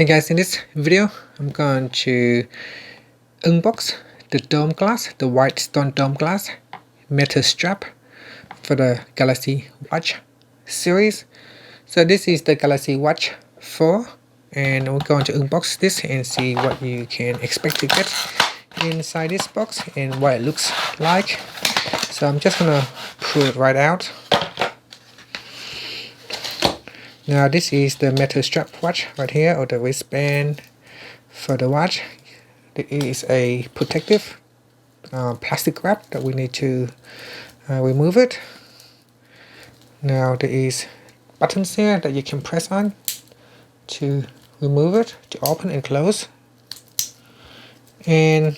Hey guys, in this video I'm going to unbox the dome glass, the Whitestone dome glass metal strap for the Galaxy Watch series. So this is the Galaxy Watch 4 and we're going to unbox this and see what you can expect to get inside this box and what it looks like. So I'm just gonna pull it right out. Now this is the metal strap watch right here, or the wristband for the watch. It is a protective plastic wrap that we need to remove it. Now there is buttons here that you can press on to remove it, to open and close. And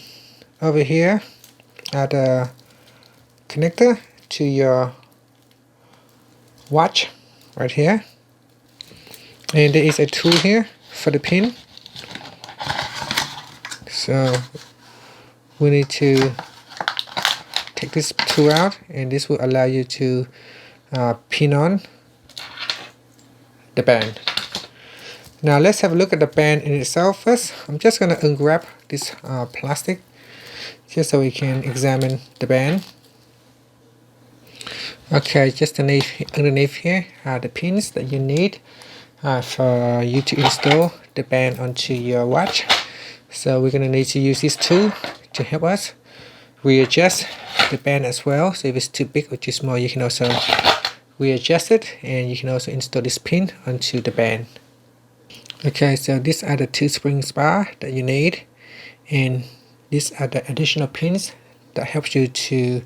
over here are the connector to your watch right here. And there is a tool here for the pin. So we need to take this tool out, and this will allow you to pin on the band. Now let's have a look at the band in itself first. I'm just going to unwrap this plastic just so we can examine the band. Okay, just underneath here are the pins that you need for you to install the band onto your watch. So we're going to need to use this tool to help us readjust the band as well. So if it's too big or too small, you can also readjust it, and you can also install this pin onto the band. Okay, so these are the two spring bar that you need, and these are the additional pins that helps you to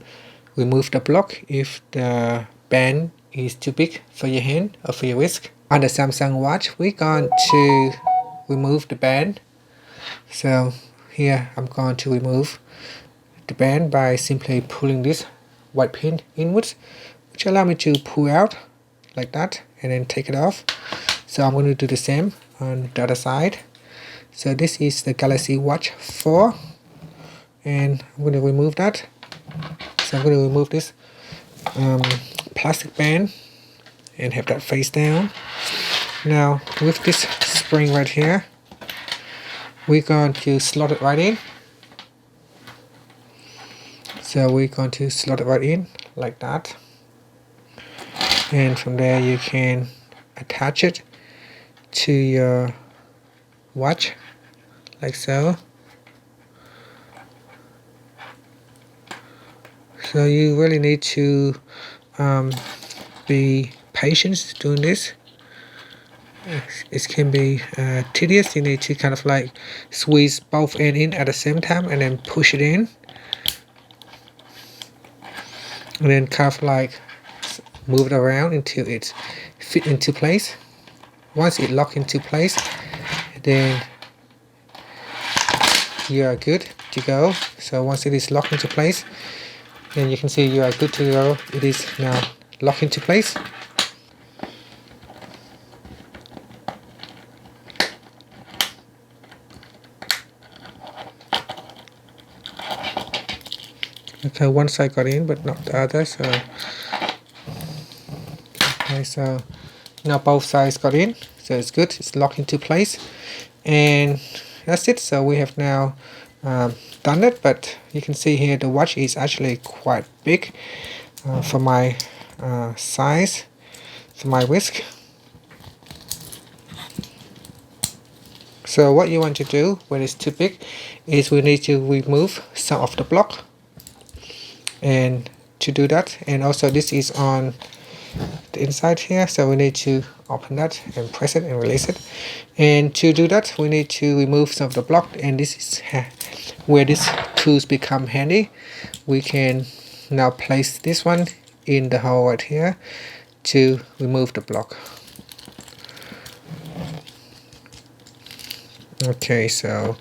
remove the block if the band is too big for your hand or for your wrist. On the Samsung watch, we're going to remove the band. So here I'm going to remove the band by simply pulling this white pin inwards, which allow me to pull out like that and then take it off. So I'm going to do the same on the other side. So this is the Galaxy Watch 4, and I'm going to remove that. So I'm going to remove this plastic band and have that face down. Now with this spring right here, we're going to slot it right in. So we're going to slot it right in like that, and from there you can attach it to your watch like so. So you really need to be patient doing this. It can be tedious. You need to kind of like squeeze both ends in at the same time and then push it in, and then kind of like move it around until it fit into place. Once it lock into place, then you are good to go. So once it is locked into place, then you can see you are good to go. It is now locked into place. Okay, one side got in but not the other, so okay, so now both sides got in, so it's good, it's locked into place, and that's it. So we have now done it, but you can see here the watch is actually quite big for my size, for my wrist. So what you want to do when it's too big is we need to remove some of the block, and to do that, and also this is on the inside here, so we need to open that and press it and release it. And to do that, we need to remove some of the block, and this is where these tools become handy. We can now place this one in the hole right here to remove the block. Okay, so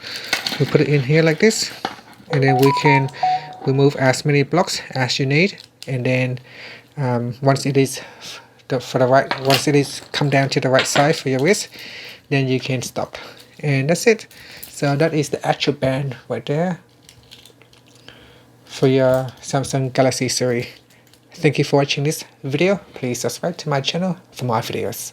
we put it in here like this, and then we can remove as many blocks as you need, and then once it is once it is come down to the right size for your wrist, then you can stop, and that's it. So that is the actual band right there for your Samsung Galaxy series. Thank you for watching this video. Please subscribe to my channel for more videos.